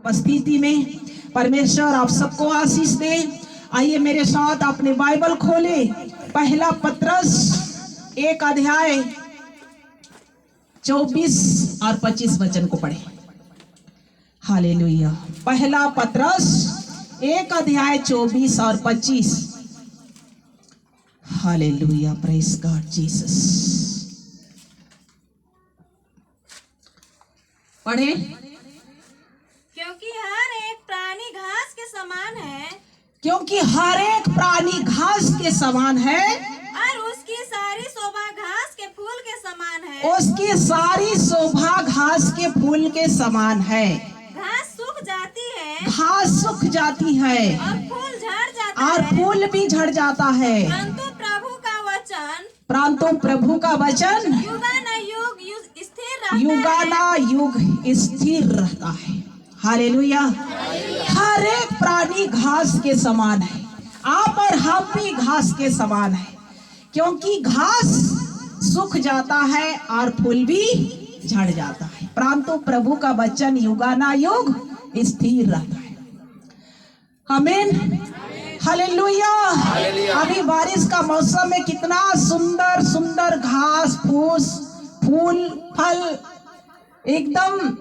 उपस्थिति में परमेश्वर आप सबको आशीष दे। आइए मेरे साथ अपने बाइबल खोले, पहला पत्रस 1 अध्याय 24 और 25 वचन को पढ़े। हालेलुया। पहला पत्रस 1 अध्याय 24 और 25। Hallelujah, praise God Jesus. पढ़े। क्योंकि हर एक प्राणी घास के समान है, क्योंकि हर एक प्राणी घास के समान है और उसकी सारी शोभा घास के फूल के समान है। उसकी सारी शोभा घास के फूल के समान है। घास सूख जाती है घास सूख जाती है और फूल झड़ जाता और है, फूल भी झड़ जाता है, परंतु प्रभु का वचन युगानुयुग स्थिर रहता है। युगानुयुग स्थिर रहता है। हालेलुया। हर एक प्राणी घास के समान है, आप और हम भी घास के समान है, क्योंकि घास सूख जाता है और फूल भी झड़ जाता है, परंतु प्रभु का वचन युगानुयुग स्थिर रहता है। आमीन। हालेलुया। अभी बारिश का मौसम में कितना सुंदर सुंदर घास फूस फूल फल एकदम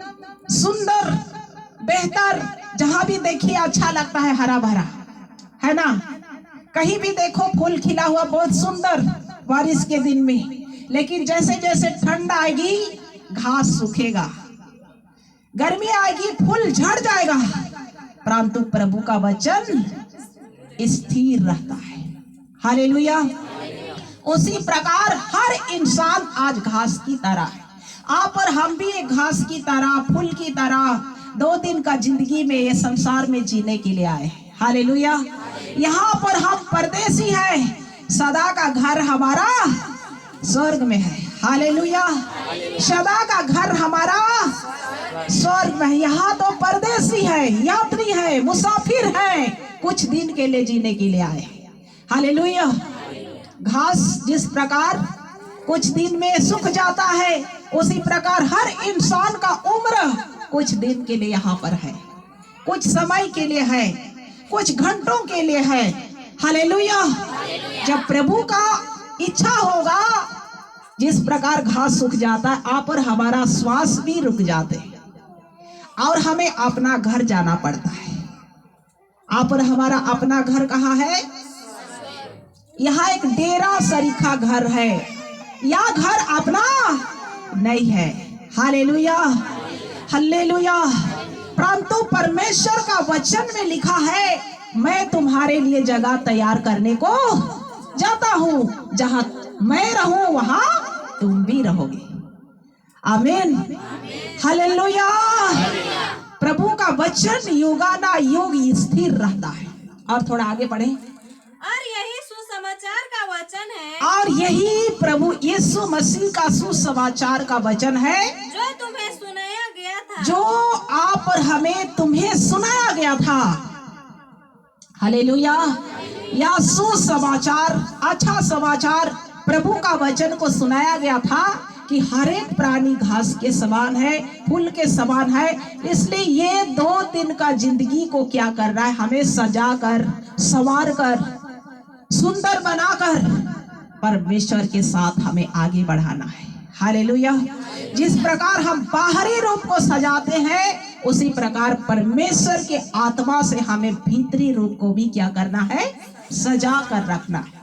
सुंदर बेहतर, जहां भी देखिए अच्छा लगता है, हरा भरा है ना। कहीं भी देखो फूल खिला हुआ बहुत सुंदर बारिश के दिन में, लेकिन जैसे जैसे ठंड आएगी घास सूखेगा, गर्मी आएगी फूल झड़ जाएगा, परंतु प्रभु का वचन स्थिर रहता है। हालेलुया। उसी प्रकार हर इंसान आज घास की तरह है। आप और हम भी एक घास की तरह, फूल की तरह 2 दिन का जिंदगी में ये संसार में जीने के लिए आए। हालेलुया। यहाँ पर हम परदेसी हैं, सदा का घर हमारा स्वर्ग में है। हालेलुया। सदा का घर हमारा स्वर्ग में है। यहाँ तो परदेसी है, यात्री है, मुसाफिर है, कुछ दिन के लिए जीने के लिए आए। हालेलुया। घास जिस प्रकार कुछ दिन में सूख जाता है, उसी प्रकार हर इंसान का उम्र कुछ दिन के लिए यहाँ पर है, कुछ समय के लिए है, कुछ घंटों के लिए है। हालेलुया। जब प्रभु का इच्छा होगा, जिस प्रकार घास सूख जाता है, आप और हमारा श्वास भी रुक जाते हैं और हमें अपना घर जाना पड़ता है। आप और हमारा अपना घर कहाँ है? यहाँ एक डेरा सरीखा घर है, या घर अपना नहीं है। Hallelujah, hallelujah. परंतु परमेश्वर का वचन में लिखा है, मैं तुम्हारे लिए जगह तैयार करने को जाता हूँ, जहाँ मैं रहूं वहां तुम भी रहोगे। आमीन। हालेलुया। प्रभु का वचन युगानुयुग स्थिर रहता है। और थोड़ा आगे पढ़े। और यही सुसमाचार का वचन है, और यही प्रभु यीशु मसीह का सुसमाचार का वचन है, जो तुम्हें सुनाया गया था, जो आप और हमें तुम्हें सुनाया गया था। हालेलुया। या सुसमाचार, अच्छा समाचार, प्रभु का वचन को सुनाया गया था कि हर एक प्राणी घास के समान है, फूल के समान है। इसलिए ये 2 दिन का जिंदगी को क्या कर रहा है, हमें सजा कर, संवार कर, सुंदर बनाकर परमेश्वर के साथ हमें आगे बढ़ाना है। हालेलुया। जिस प्रकार हम बाहरी रूप को सजाते हैं, उसी प्रकार परमेश्वर के आत्मा से हमें भीतरी रूप को भी क्या करना है, सजा कर रखना है।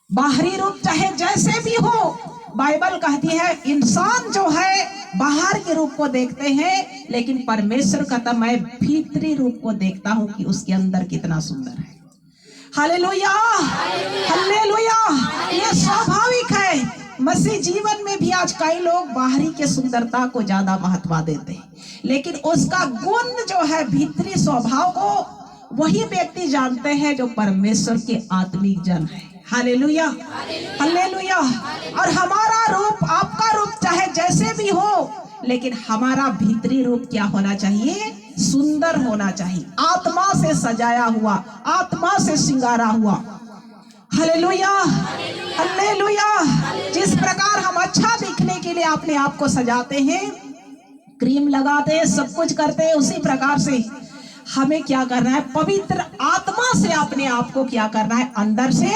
बाहरी रूप चाहे जैसे भी हो, बाइबल कहती है इंसान जो है बाहर के रूप को देखते हैं, लेकिन परमेश्वर कहता मैं भीतरी रूप को देखता हूं कि उसके अंदर कितना सुंदर है। Hallelujah, hallelujah. ये स्वाभाविक है। मसीह जीवन में भी आज कई लोग बाहरी के सुंदरता को ज्यादा महत्व देते हैं, लेकिन उसका गुण जो है, भीतरी स्वभाव को वही व्यक्ति जानते हैं जो परमेश्वर के आत्मिक जन है। Hallelujah, hallelujah. और हमारा रूप, आपका रूप चाहे जैसे भी हो, लेकिन हमारा भीतरी रूप क्या होना चाहिए, सुंदर होना चाहिए, आत्मा से सजाया हुआ, आत्मा से सिंगारा हुआ। Hallelujah, hallelujah. जिस प्रकार हम अच्छा दिखने के लिए अपने आप को सजाते हैं, क्रीम लगाते हैं, सब कुछ करते हैं, उसी प्रकार से हमें क्या करना है, पवित्र आत्मा से अपने आप को क्या करना है, अंदर से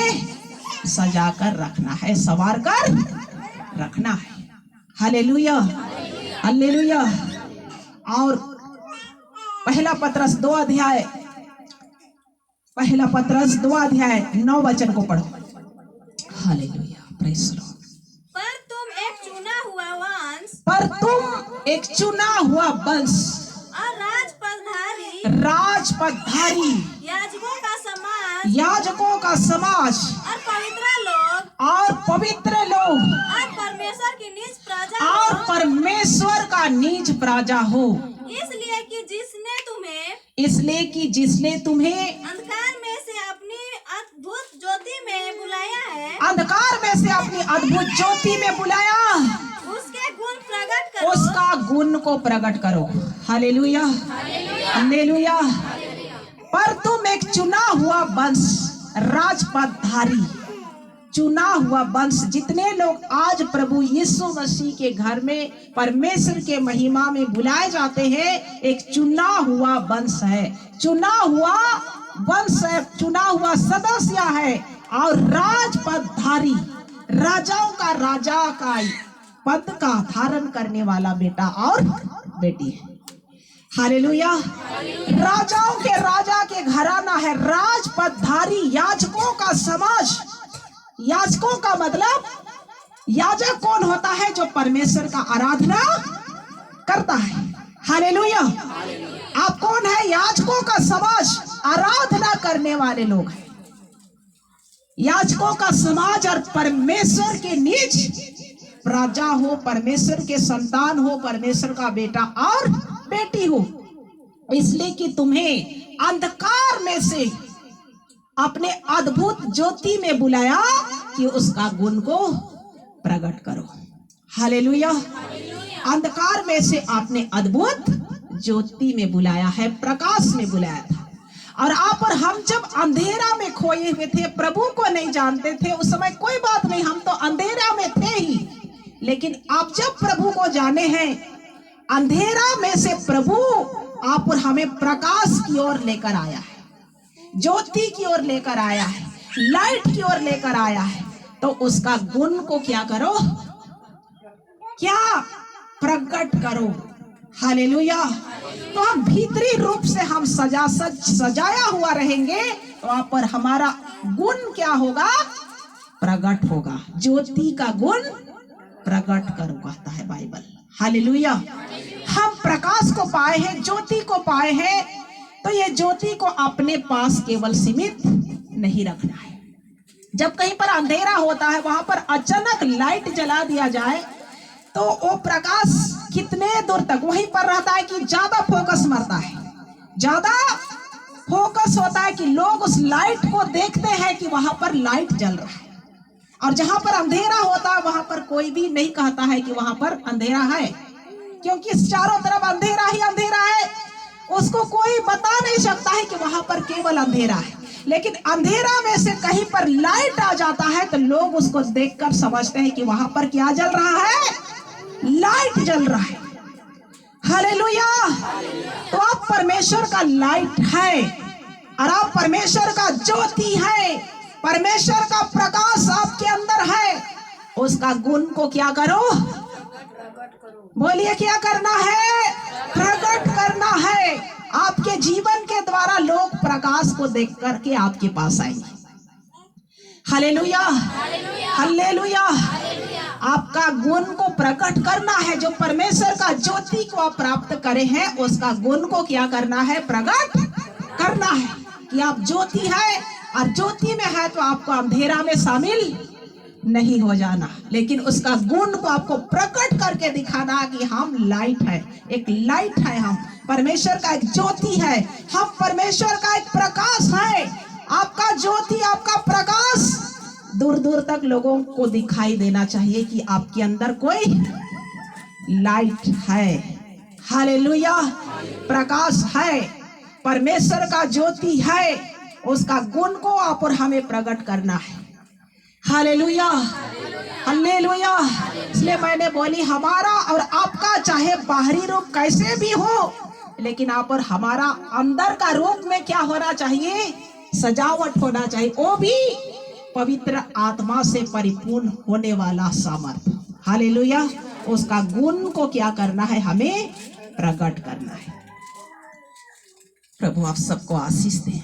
सजा कर रखना है, संवार कर रखना है। Hallelujah, hallelujah. और पहला पत्रस 2 अध्याय 9 वचन को पढ़ो। Hallelujah, praise the Lord. पर तुम एक चुना हुआ वंश और राजपदधारी याजकों का समाज और पवित्र लोग और परमेश्वर का निज प्रजा हो, इसलिए कि जिसने तुम्हें अंधकार में से अपनी अद्भुत ज्योति में बुलाया है, उसका गुण को प्रकट करो। Hallelujah, hallelujah. पर तुम एक चुना हुआ वंश, राजपदधारी, चुना हुआ वंश, जितने लोग आज प्रभु यीशु मसीह के घर में परमेश्वर के महिमा में बुलाए जाते हैं, एक चुना हुआ वंश है, चुना हुआ वंश है, चुना हुआ सदस्य है, और राजपदधारी, राजाओं का राजा का पद का धारण करने वाला बेटा और बेटी है। हालेलुया, राजाओं के राजा के घराना है, राजपदधारी, याजकों का समाज। याजकों का मतलब, याजक कौन होता है, जो परमेश्वर का आराधना करता है। हालेलुया, आप कौन है, याजकों का समाज, आराधना करने वाले लोग हैं। याजकों का समाज और परमेश्वर के निज प्रजा हो, परमेश्वर के संतान हो, परमेश्वर का बेटा और बेटी हो, इसलिए कि तुम्हें अंधकार में से अपने अद्भुत ज्योति में बुलाया कि उसका गुण को प्रकट करो। हालेलुया, अंधकार में से आपने अद्भुत ज्योति में बुलाया है, प्रकाश में बुलाया था। और आप और हम जब अंधेरा में खोए हुए थे, प्रभु को नहीं जानते थे, उस समय कोई बात नहीं, हम तो अंधेरा में थे ही, लेकिन आप जब प्रभु को जाने हैं, अंधेरा में से प्रभु आप और हमें प्रकाश की ओर लेकर आया है, ज्योति की ओर लेकर आया है, लाइट की ओर लेकर आया है, तो उसका गुण को क्या करो, क्या प्रकट करो। हालेलुया। तो हम भीतरी रूप से हम सजाया हुआ रहेंगे, तो आप पर हमारा गुण क्या होगा, प्रकट होगा। ज्योति का गुण प्रकट करो कहता है बाइबल। हालेलुया। हम प्रकाश को पाए हैं, ज्योति को पाए हैं, तो ये ज्योति को अपने पास केवल सीमित नहीं रखना है। जब कहीं पर अंधेरा होता है, वहां पर अचानक लाइट जला दिया जाए, तो वो प्रकाश कितने दूर तक वहीं पर रहता है कि ज्यादा फोकस मरता है, ज्यादा फोकस होता है कि लोग उस लाइट को देखते हैं कि वहां पर लाइट जल रहा है। और जहां पर अंधेरा होता है, वहां पर कोई भी नहीं कहता है कि वहां पर अंधेरा है, क्योंकि चारों तरफ अंधेरा ही अंधेरा है। उसको कोई बता नहीं सकता है कि वहां पर केवल अंधेरा है। लेकिन अंधेरा में से कहीं पर लाइट आ जाता है, तो लोग उसको देखकर समझते हैं कि वहां पर क्या जल रहा है, लाइट जल रहा है। हालेलुया। तो आप परमेश्वर का लाइट है, और आप परमेश्वर का ज्योति है, परमेश्वर का प्रकाश आपके अंदर है। उसका गुण को क्या करो, बोलिए क्या करना है, प्रकट करना है। आपके जीवन के द्वारा लोग प्रकाश को देख करके आपके पास आएंगे। Hallelujah, hallelujah. आपका गुण को प्रकट करना है। जो परमेश्वर का ज्योति को आप प्राप्त करे हैं, उसका गुण को क्या करना है, प्रकट करना है कि आप ज्योति है, और ज्योति में है तो आपको अंधेरा में शामिल नहीं हो जाना, लेकिन उसका गुण को आपको प्रकट करके दिखाना कि हम लाइट है, एक लाइट है, हम परमेश्वर का एक ज्योति है, हम परमेश्वर का एक प्रकाश है। आपका ज्योति, आपका प्रकाश दूर दूर तक लोगों को दिखाई देना चाहिए कि आपके अंदर कोई लाइट है। हालेलुया, प्रकाश है, परमेश्वर का ज्योति है, उसका गुण को आप और हमें प्रकट करना है। Hallelujah, hallelujah. इसलिए मैंने बोली हमारा और आपका चाहे बाहरी रूप कैसे भी हो, लेकिन आप और हमारा अंदर का रूप में क्या होना चाहिए, सजावट होना चाहिए, वो भी पवित्र आत्मा से परिपूर्ण होने वाला सामर्थ। हालेलुया। उसका गुण को क्या करना है, हमें प्रकट करना है। प्रभु आप सबको आशीष दे।